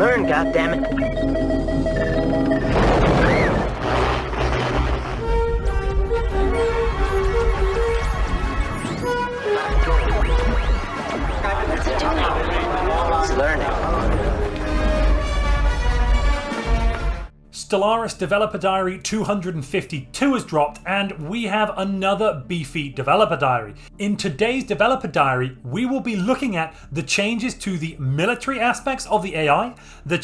Learn, goddammit. It's learning. Stellaris Developer Diary 252 has dropped, and we have another beefy developer diary. In today's developer diary, we will be looking at the changes to the military aspects of the AI, the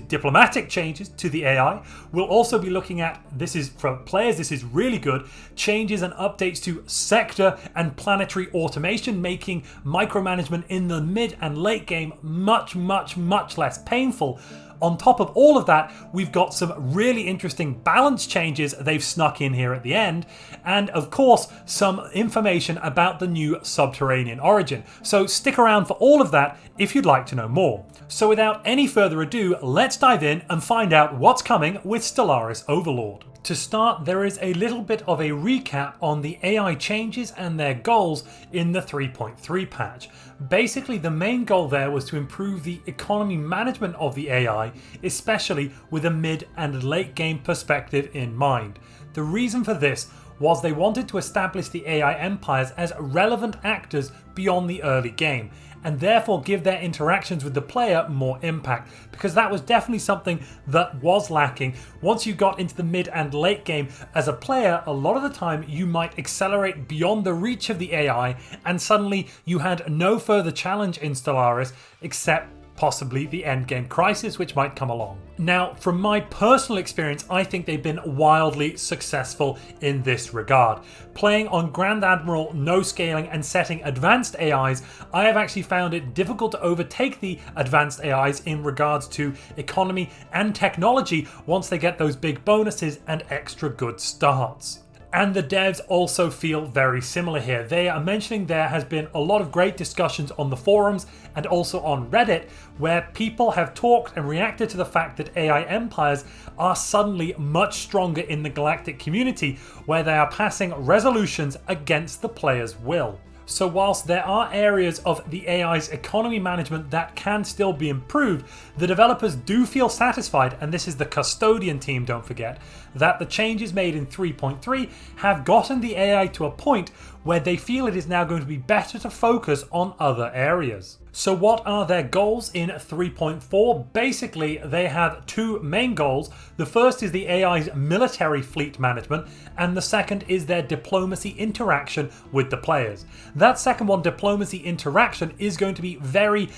diplomatic changes to the AI. We'll also be looking at, this is for players, this is really good, changes and updates to sector and planetary automation, making micromanagement in the mid and late game much less painful. On top of all of that, we've got some really interesting balance changes they've snuck in here at the end, and of course, some information about the new subterranean origin. So stick around for all of that if you'd like to know more. So without any further ado, let's dive in and find out what's coming with Stellaris Overlord. To start, there is a little bit of a recap on the AI changes and their goals in the 3.3 patch. Basically, the main goal there was to improve the economy management of the AI, especially with a mid and late game perspective in mind. The reason for this was they wanted to establish the AI empires as relevant actors beyond the early game, and therefore give their interactions with the player more impact, because that was definitely something that was lacking. Once you got into the mid and late game as a player, a lot of the time you might accelerate beyond the reach of the AI, and suddenly you had no further challenge in Stellaris except possibly the endgame crisis which might come along. Now, from my personal experience, I think they've been wildly successful in this regard. Playing on Grand Admiral, no scaling and setting advanced AIs, I have actually found it difficult to overtake the advanced AIs in regards to economy and technology once they get those big bonuses and extra good starts. And the devs also feel very similar here. They are mentioning there has been a lot of great discussions on the forums and also on Reddit, where people have talked and reacted to the fact that AI empires are suddenly much stronger in the Galactic community, where they are passing resolutions against the player's will. So whilst there are areas of the AI's economy management that can still be improved, the developers do feel satisfied, and this is the custodian team, don't forget, that the changes made in 3.3 have gotten the AI to a point where they feel it is now going to be better to focus on other areas. So what are their goals in 3.4? Basically, they have two main goals. The first is the AI's military fleet management, and the second is their diplomacy interaction with the players. That second one, diplomacy interaction, is going to be very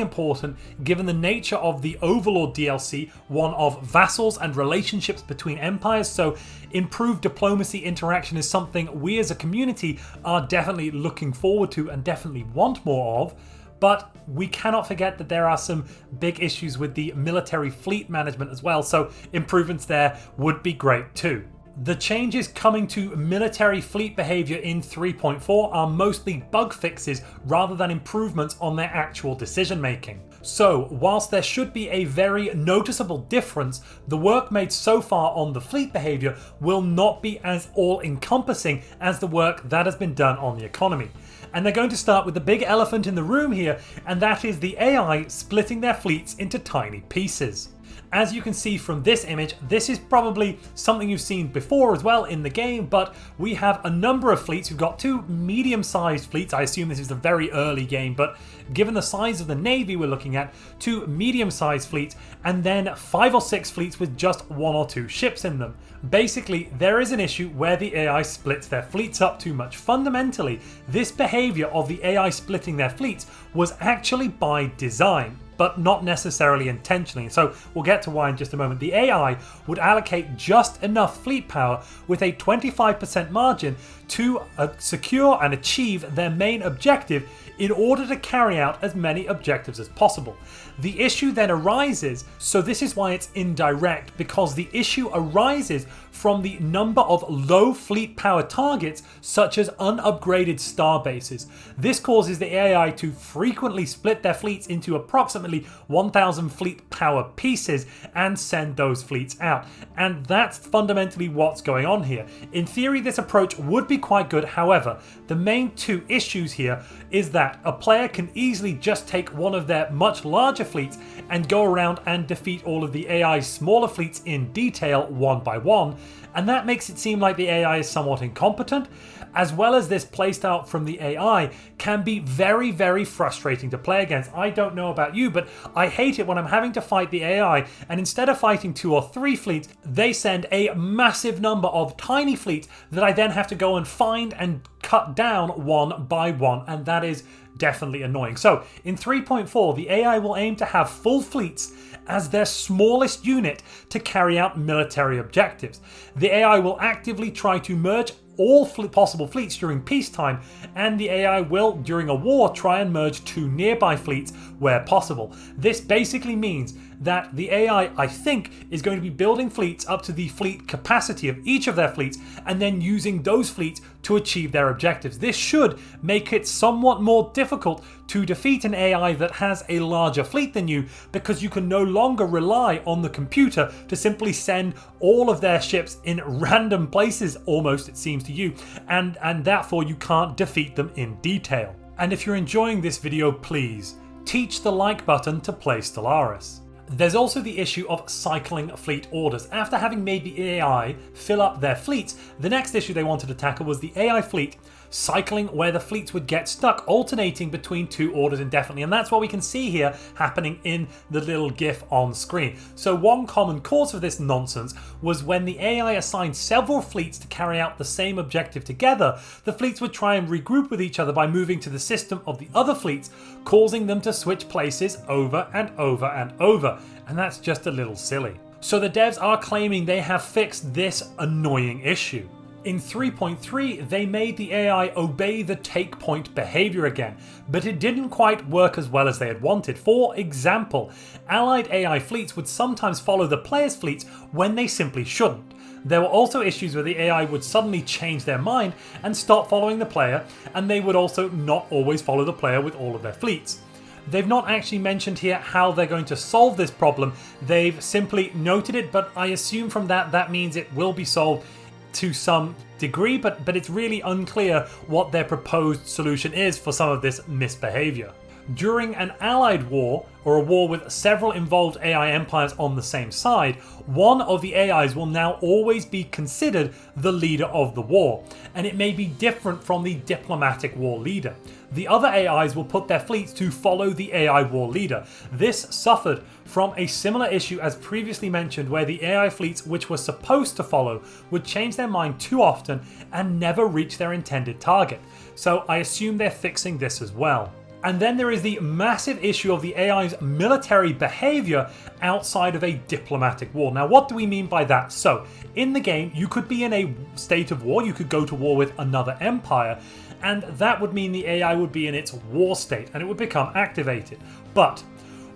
important given the nature of the Overlord DLC, one of vassals and relationships between empires. So improved diplomacy interaction is something we as a community are definitely looking forward to and definitely want more of. But we cannot forget that there are some big issues with the military fleet management as well, so improvements there would be great too. The changes coming to military fleet behavior in 3.4 are mostly bug fixes rather than improvements on their actual decision making. So, whilst there should be a very noticeable difference, the work made so far on the fleet behavior will not be as all-encompassing as the work that has been done on the economy. And they're going to start with the big elephant in the room here, and that is the AI splitting their fleets into tiny pieces. As you can see from this image, this is probably something you've seen before as well in the game, but we have a number of fleets. We've got two medium-sized fleets. I assume this is a very early game, but given the size of the navy we're looking at, two medium-sized fleets, and then 5 or 6 fleets with just 1 or 2 ships in them. Basically, there is an issue where the AI splits their fleets up too much. Fundamentally, this behavior of the AI splitting their fleets was actually by design, but not necessarily intentionally. So we'll get to why in just a moment. The AI would allocate just enough fleet power with a 25% margin to secure and achieve their main objective in order to carry out as many objectives as possible. The issue then arises, so this is why it's indirect, because the issue arises from the number of low fleet power targets such as unupgraded star bases. This causes the AI to frequently split their fleets into approximately approximately 1,000 fleet power pieces and send those fleets out. And that's fundamentally what's going on here. In theory, this approach would be quite good. However, the main two issues here is that a player can easily just take one of their much larger fleets and go around and defeat all of the AI's smaller fleets in detail one by one, and that makes it seem like the AI is somewhat incompetent, as well as this playstyle from the AI can be very, very frustrating to play against. I don't know about you, but I hate it when I'm having to fight the AI, and instead of fighting 2 or 3 fleets, they send a massive number of tiny fleets that I then have to go and find and cut down one by one, and that is definitely annoying. So in 3.4, the AI will aim to have full fleets as their smallest unit to carry out military objectives. The AI will actively try to merge all possible fleets during peacetime, and the AI will, during a war, try and merge 2 nearby fleets where possible. This basically means that the AI, I think, is going to be building fleets up to the fleet capacity of each of their fleets and then using those fleets to achieve their objectives. This should make it somewhat more difficult to defeat an AI that has a larger fleet than you, because you can no longer rely on the computer to simply send all of their ships in random places, almost, it seems to you, and therefore you can't defeat them in detail. And if you're enjoying this video, please teach the like button to play Stellaris. There's also the issue of cycling fleet orders. After having made the AI fill up their fleets, the next issue they wanted to tackle was the AI fleet cycling where the fleets would get stuck, alternating between 2 orders indefinitely. And that's what we can see here happening in the little GIF on screen. So one common cause of this nonsense was when the AI assigned several fleets to carry out the same objective together, the fleets would try and regroup with each other by moving to the system of the other fleets, causing them to switch places over and over and over. And that's just a little silly. So the devs are claiming they have fixed this annoying issue. In 3.3, they made the AI obey the take point behavior again, but it didn't quite work as well as they had wanted. For example, allied AI fleets would sometimes follow the player's fleets when they simply shouldn't. There were also issues where the AI would suddenly change their mind and stop following the player, and they would also not always follow the player with all of their fleets. They've not actually mentioned here how they're going to solve this problem. They've simply noted it, but I assume from that means it will be solved to some degree, but it's really unclear what their proposed solution is for some of this misbehavior. During an allied war, or a war with several involved AI empires on the same side, one of the AIs will now always be considered the leader of the war, and it may be different from the diplomatic war leader. The other AIs will put their fleets to follow the AI war leader. This suffered from a similar issue as previously mentioned, where the AI fleets which were supposed to follow would change their mind too often and never reach their intended target. So I assume they're fixing this as well. And then there is the massive issue of the AI's military behavior outside of a diplomatic war. Now, what do we mean by that? So, in the game, you could be in a state of war, you could go to war with another empire, and that would mean the AI would be in its war state and it would become activated. But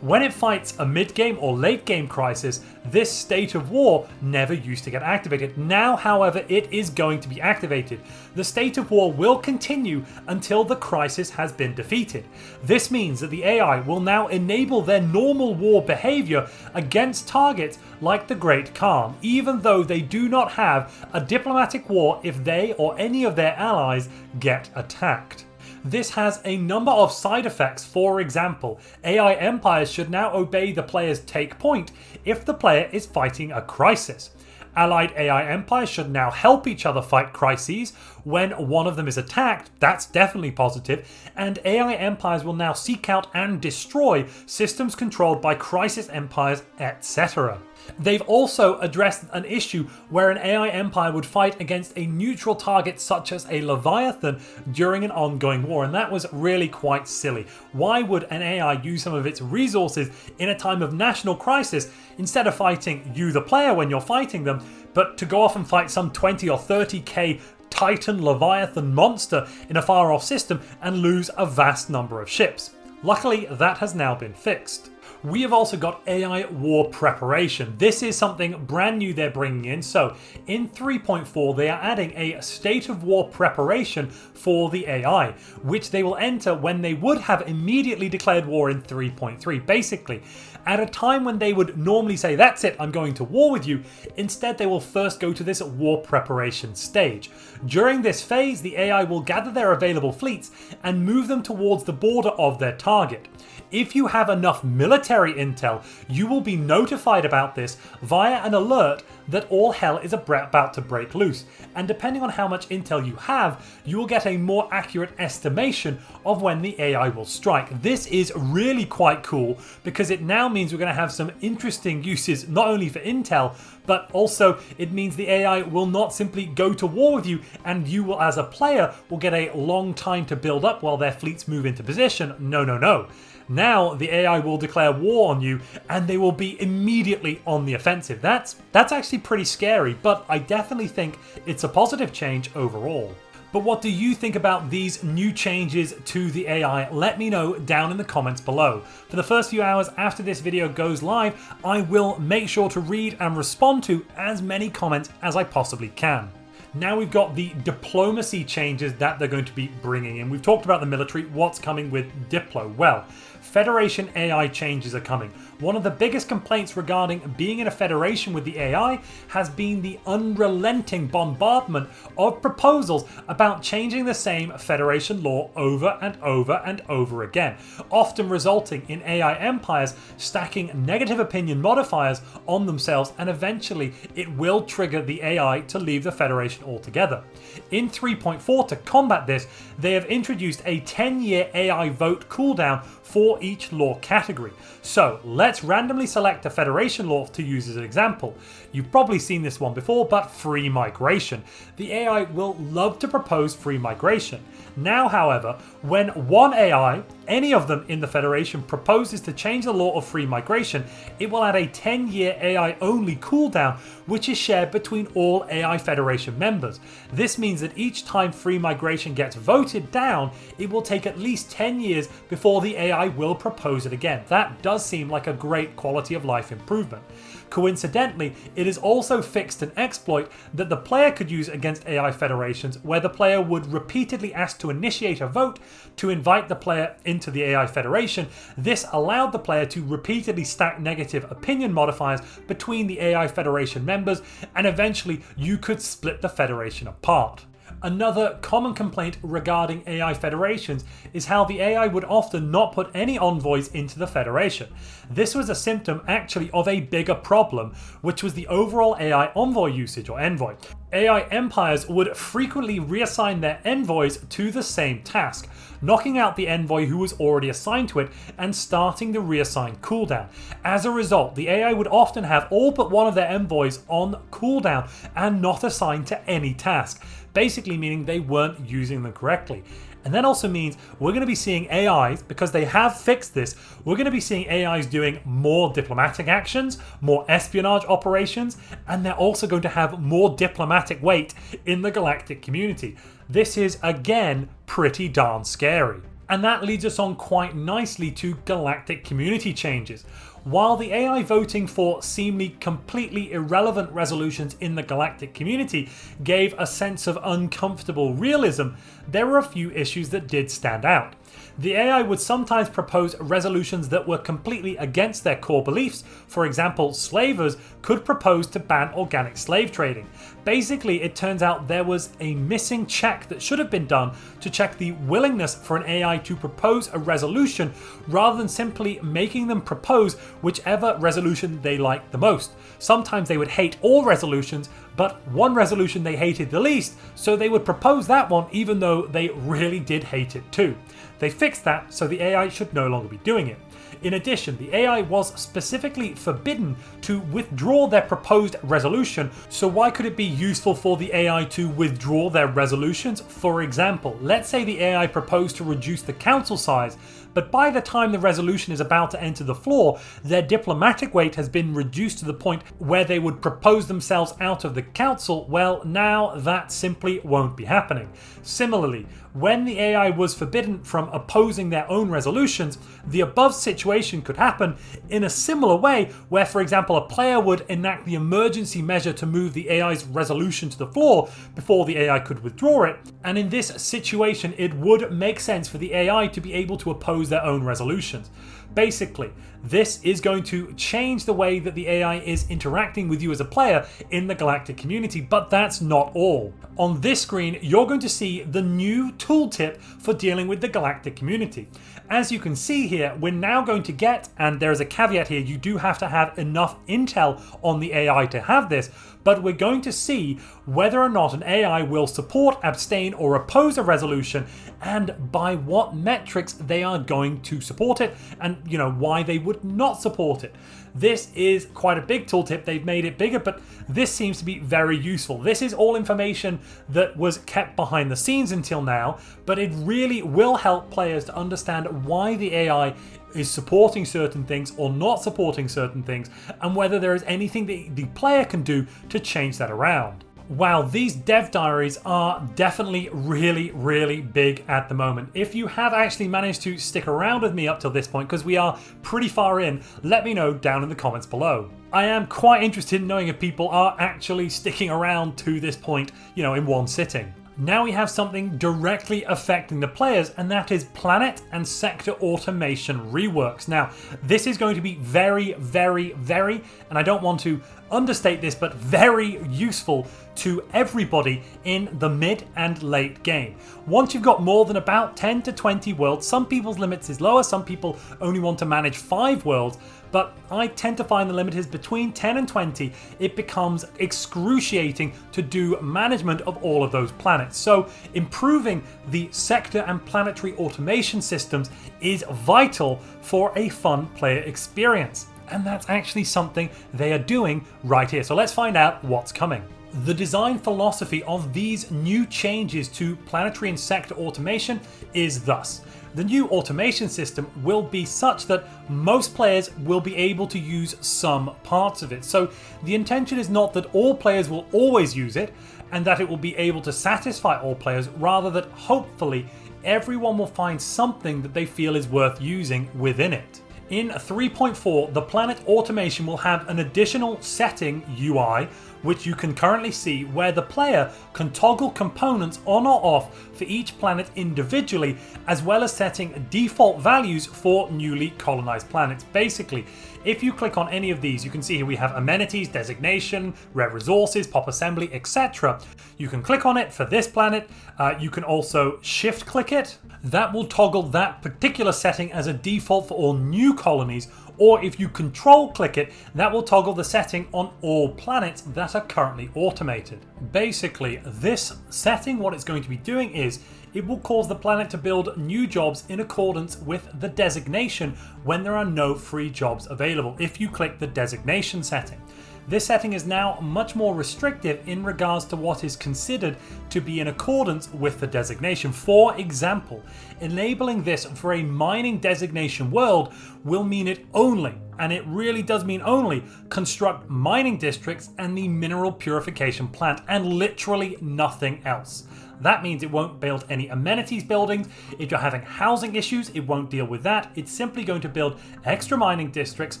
when it fights a mid-game or late-game crisis, this state of war never used to get activated. Now, however, it is going to be activated. The state of war will continue until the crisis has been defeated. This means that the AI will now enable their normal war behavior against targets like the Great Khan, even though they do not have a diplomatic war if they or any of their allies get attacked. This has a number of side effects. For example, AI empires should now obey the player's take point if the player is fighting a crisis. Allied AI empires should now help each other fight crises when one of them is attacked. That's definitely positive. And AI empires will now seek out and destroy systems controlled by crisis empires, etc. They've also addressed an issue where an AI empire would fight against a neutral target such as a Leviathan during an ongoing war, and that was really quite silly. Why would an AI use some of its resources in a time of national crisis instead of fighting you, the player, when you're fighting them, but to go off and fight some 20 or 30k Titan Leviathan monster in a far off system and lose a vast number of ships? Luckily, that has now been fixed. We have also got AI war preparation. This is something brand new they're bringing in. So in 3.4, they are adding a state of war preparation for the AI, which they will enter when they would have immediately declared war in 3.3. Basically, at a time when they would normally say, that's it, I'm going to war with you, instead they will first go to this war preparation stage. During this phase, the AI will gather their available fleets and move them towards the border of their target. If you have enough military intel, you will be notified about this via an alert that all hell is about to break loose. And depending on how much intel you have, you will get a more accurate estimation of when the AI will strike. This is really quite cool because it now means we're going to have some interesting uses, not only for intel, but also it means the AI will not simply go to war with you and you will, as a player, will get a long time to build up while their fleets move into position. No, no, no. Now the AI will declare war on you and they will be immediately on the offensive. That's actually pretty scary, but I definitely think it's a positive change overall. But what do you think about these new changes to the AI? Let me know down in the comments below. For the first few hours after this video goes live, I will make sure to read and respond to as many comments as I possibly can. Now we've got the diplomacy changes that they're going to be bringing in. We've talked about the military, what's coming with Diplo. Well, Federation AI changes are coming. One of the biggest complaints regarding being in a federation with the AI has been the unrelenting bombardment of proposals about changing the same federation law over and over and over again, often resulting in AI empires stacking negative opinion modifiers on themselves, and eventually it will trigger the AI to leave the federation altogether. In 3.4, to combat this, they have introduced a 10-year AI vote cooldown for each law category. So let's randomly select a federation law to use as an example. You've probably seen this one before, but free migration. The AI will love to propose free migration. Now, however, when one AI, any of them in the Federation, proposes to change the law of free migration, it will add a 10-year AI-only cooldown, which is shared between all AI Federation members. This means that each time free migration gets voted down, it will take at least 10 years before the AI will propose it again. That does seem like a great quality of life improvement. Coincidentally, it is also fixed an exploit that the player could use against AI federations, where the player would repeatedly ask to initiate a vote to invite the player into the AI federation. This allowed the player to repeatedly stack negative opinion modifiers between the AI federation members, and eventually you could split the federation apart. Another common complaint regarding AI federations is how the AI would often not put any envoys into the federation. This was a symptom actually of a bigger problem, which was the overall AI envoy usage or envoy. AI empires would frequently reassign their envoys to the same task, knocking out the envoy who was already assigned to it and starting the reassign cooldown. As a result, the AI would often have all but one of their envoys on cooldown and not assigned to any task, basically meaning they weren't using them correctly. And that also means we're going to be seeing AIs, because they have fixed this, we're going to be seeing AIs doing more diplomatic actions, more espionage operations, and they're also going to have more diplomatic weight in the galactic community. This is, again, pretty darn scary. And that leads us on quite nicely to galactic community changes. While the AI voting for seemingly completely irrelevant resolutions in the galactic community gave a sense of uncomfortable realism, there were a few issues that did stand out. The AI would sometimes propose resolutions that were completely against their core beliefs. For example, slavers could propose to ban organic slave trading. Basically, it turns out there was a missing check that should have been done to check the willingness for an AI to propose a resolution, rather than simply making them propose whichever resolution they liked the most. Sometimes they would hate all resolutions, but one resolution they hated the least, so they would propose that one even though they really did hate it too. They fixed that, so the AI should no longer be doing it. In addition, the AI was specifically forbidden to withdraw their proposed resolution, so why could it be useful for the AI to withdraw their resolutions? For example, let's say the AI proposed to reduce the council size, but by the time the resolution is about to enter the floor, their diplomatic weight has been reduced to the point where they would propose themselves out of the council. Well, now that simply won't be happening. Similarly, when the AI was forbidden from opposing their own resolutions, the above situation situation could happen in a similar way, where, for example, a player would enact the emergency measure to move the AI's resolution to the floor before the AI could withdraw it. And in this situation, it would make sense for the AI to be able to oppose their own resolutions. Basically, this is going to change the way that the AI is interacting with you as a player in the Galactic community, but that's not all. On this screen, you're going to see the new tooltip for dealing with the Galactic community. As you can see here, we're now going to get, and there's a caveat here, you do have to have enough intel on the AI to have this, but we're going to see whether or not an AI will support, abstain, or oppose a resolution, and by what metrics they are going to support it, and why they would not support it. This is quite a big tooltip. They've made it bigger, but this seems to be very useful. This is all information that was kept behind the scenes until now, but it really will help players to understand why the AI is supporting certain things or not supporting certain things, and whether there is anything that the player can do to change that around. Wow, these dev diaries are definitely really big at the moment. If you have actually managed to stick around with me up till this point, because we are pretty far in, let me know down in the comments below. I am quite interested in knowing if people are actually sticking around to this point, in one sitting. Now we have something directly affecting the players, and that is planet and sector automation reworks. Now, this is going to be very, and I don't want to understate this, but very useful to everybody in the mid and late game. Once you've got more than about 10 to 20 worlds, some people's limits is lower, some people only want to manage 5 worlds, but I tend to find the limit is between 10 and 20. It becomes excruciating to do management of all of those planets. So improving the sector and planetary automation systems is vital for a fun player experience. And that's actually something they are doing right here. So let's find out what's coming. The design philosophy of these new changes to planetary and sector automation is thus. The new automation system will be such that most players will be able to use some parts of it. So the intention is not that all players will always use it and that it will be able to satisfy all players, rather that hopefully everyone will find something that they feel is worth using within it. In 3.4, the planet automation will have an additional setting UI, which you can currently see, where the player can toggle components on or off for each planet individually, as well as setting default values for newly colonized planets. Basically, if you click on any of these, you can see here we have amenities, designation, rare resources, pop assembly, etc. You can click on it for this planet. You can also shift click it. That will toggle that particular setting as a default for all new colonies, or if you control click it, that will toggle the setting on all planets that are currently automated. Basically, this setting, what it's going to be doing is it will cause the planet to build new jobs in accordance with the designation when there are no free jobs available if you click the designation setting. This setting is now much more restrictive in regards to what is considered to be in accordance with the designation. For example, enabling this for a mining designation world will mean it only, and it really does mean only, construct mining districts and the mineral purification plant, and literally nothing else. That means it won't build any amenities buildings. If you're having housing issues, it won't deal with that. It's simply going to build extra mining districts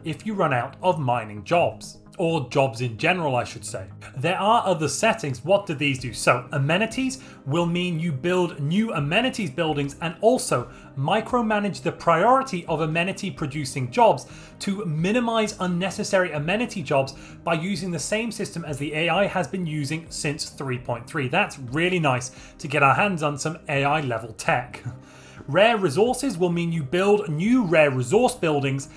if you run out of mining jobs. Or jobs in general, I should say. There are other settings. What do these do? So amenities will mean you build new amenities buildings and also micromanage the priority of amenity producing jobs to minimize unnecessary amenity jobs by using the same system as the AI has been using since 3.3. That's really nice to get our hands on some AI level tech. Rare resources will mean you build new rare resource buildings,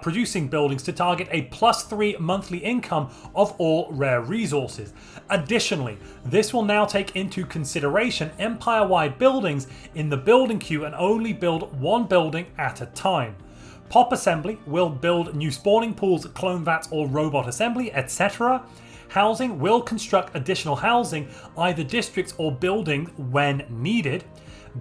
producing buildings to target a +3 monthly income of all rare resources. Additionally, this will now take into consideration empire-wide buildings in the building queue and only build one building at a time. Pop assembly will build new spawning pools, clone vats or robot assembly, etc. Housing will construct additional housing, either districts or buildings when needed.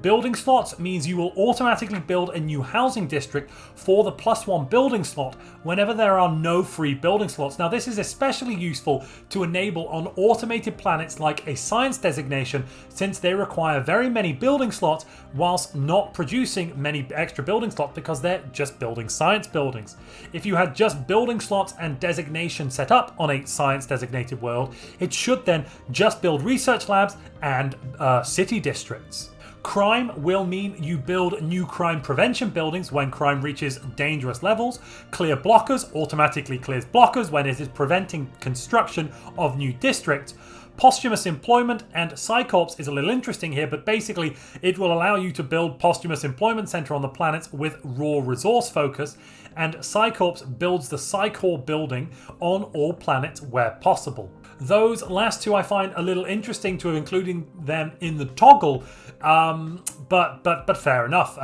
Building slots means you will automatically build a new housing district for the +1 building slot whenever there are no free building slots. Now this is especially useful to enable on automated planets like a science designation, since they require very many building slots whilst not producing many extra building slots because they're just building science buildings. If you had just building slots and designation set up on a science designated world, it should then just build research labs and city districts. Crime will mean you build new crime prevention buildings when crime reaches dangerous levels. Clear blockers automatically clears blockers when it is preventing construction of new districts. Posthumous employment and Psycorps is a little interesting here, but basically it will allow you to build posthumous employment center on the planets with raw resource focus, and Psycorps builds the Psycore building on all planets where possible. Those last two I find a little interesting to including them in the toggle, but fair enough.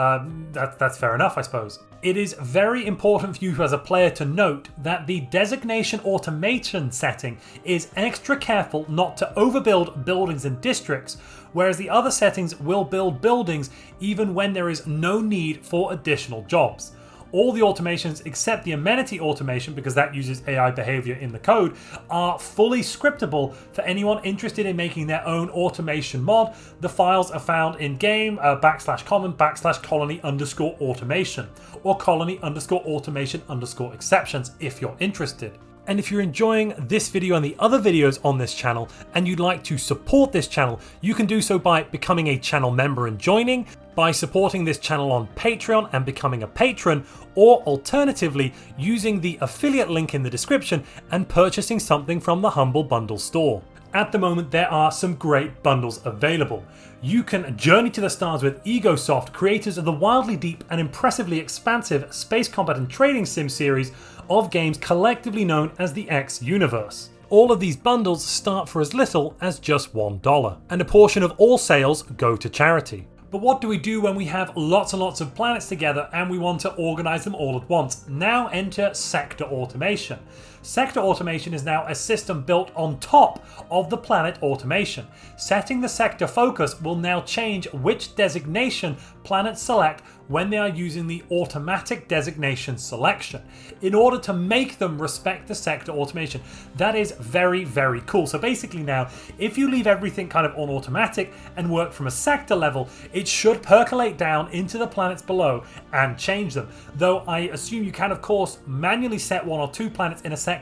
That's fair enough, I suppose. It is very important for you as a player to note that the designation automation setting is extra careful not to overbuild buildings and districts, whereas the other settings will build buildings even when there is no need for additional jobs. All the automations except the amenity automation, because that uses AI behavior in the code, are fully scriptable for anyone interested in making their own automation mod. The files are found in game /common/colony_automation or colony_automation_exceptions if you're interested. And if you're enjoying this video and the other videos on this channel and you'd like to support this channel, you can do so by becoming a channel member and joining, by supporting this channel on Patreon and becoming a patron, or alternatively using the affiliate link in the description and purchasing something from the Humble Bundle store. At the moment there are some great bundles available. You can journey to the stars with Egosoft, creators of the wildly deep and impressively expansive space combat and trading sim series of games collectively known as the X Universe. All of these bundles start for as little as just $1, and a portion of all sales go to charity. But what do we do when we have lots and lots of planets together and we want to organize them all at once? Now enter sector automation. Sector automation is now a system built on top of the planet automation. Setting the sector focus will now change which designation planets select when they are using the automatic designation selection in order to make them respect the sector automation. That is very, very cool. So basically now, if you leave everything kind of on automatic and work from a sector level, it should percolate down into the planets below and change them. Though I assume you can of course manually set 1 or 2 planets in a sector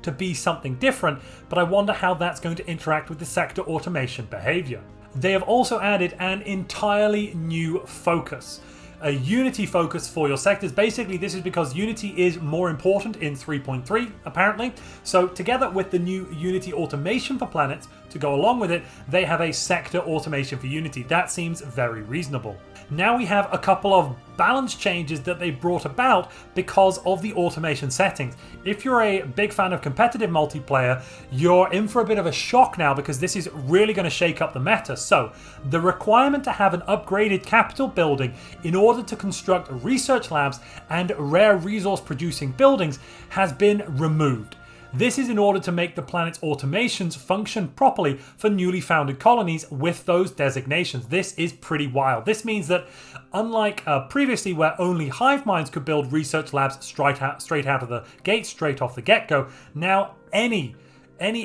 to be something different, but I wonder how that's going to interact with the sector automation behavior. They have also added an entirely new focus. A Unity focus for your sectors. Basically, this is because Unity is more important in 3.3, apparently. So together with the new Unity automation for planets to go along with it, they have a sector automation for Unity. That seems very reasonable. Now we have a couple of balance changes that they brought about because of the automation settings. If you're a big fan of competitive multiplayer, you're in for a bit of a shock now because this is really going to shake up the meta. So the requirement to have an upgraded capital building in order to construct research labs and rare resource producing buildings has been removed. This is in order to make the planet's automations function properly for newly founded colonies with those designations. This is pretty wild. This means that unlike previously where only hive minds could build research labs straight out of the gate, straight off the get-go, now any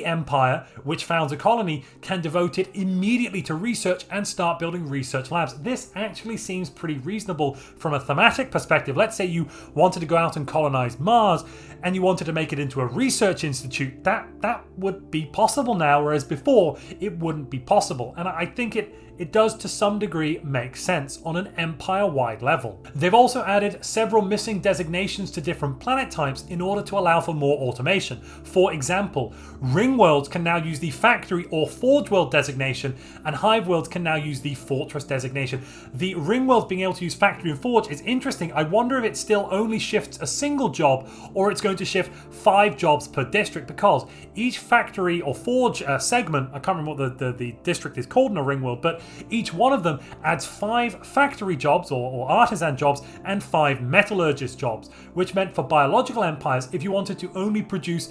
empire which founds a colony can devote it immediately to research and start building research labs. This actually seems pretty reasonable from a thematic perspective. Let's say you wanted to go out and colonize Mars and you wanted to make it into a research institute. That would be possible now, whereas before it wouldn't be possible. And I think it does to some degree make sense on an empire-wide level. They've also added several missing designations to different planet types in order to allow for more automation. For example, ring worlds can now use the factory or forge world designation, and hive worlds can now use the fortress designation. The ring worlds being able to use factory and forge is interesting. I wonder if it still only shifts a single job or it's going to shift 5 jobs per district, because each factory or forge segment, I can't remember what the district is called in a ring world, but Each one of them adds 5 factory jobs or artisan jobs and 5 metallurgist jobs, which meant for biological empires, if you wanted to only produce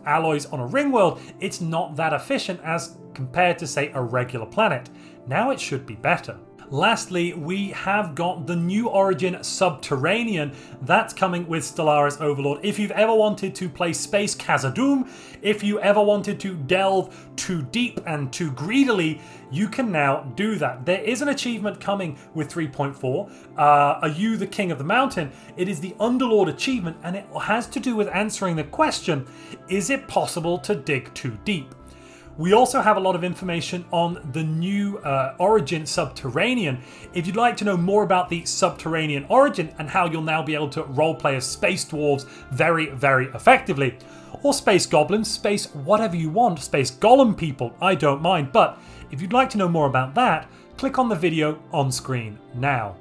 alloys on a ring world, it's not that efficient as compared to, say, a regular planet. Now it should be better. Lastly, we have got the new origin Subterranean. That's coming with Stellaris Overlord. If you've ever wanted to play Space Khazad-dûm, if you ever wanted to delve too deep and too greedily, you can now do that. There is an achievement coming with 3.4. Are you the king of the mountain? It is the Underlord achievement, and it has to do with answering the question, is it possible to dig too deep? We also have a lot of information on the new origin Subterranean. If you'd like to know more about the Subterranean origin and how you'll now be able to roleplay as space dwarves very, very effectively, or space goblins, space whatever you want, space golem people, I don't mind. But if you'd like to know more about that, click on the video on screen now.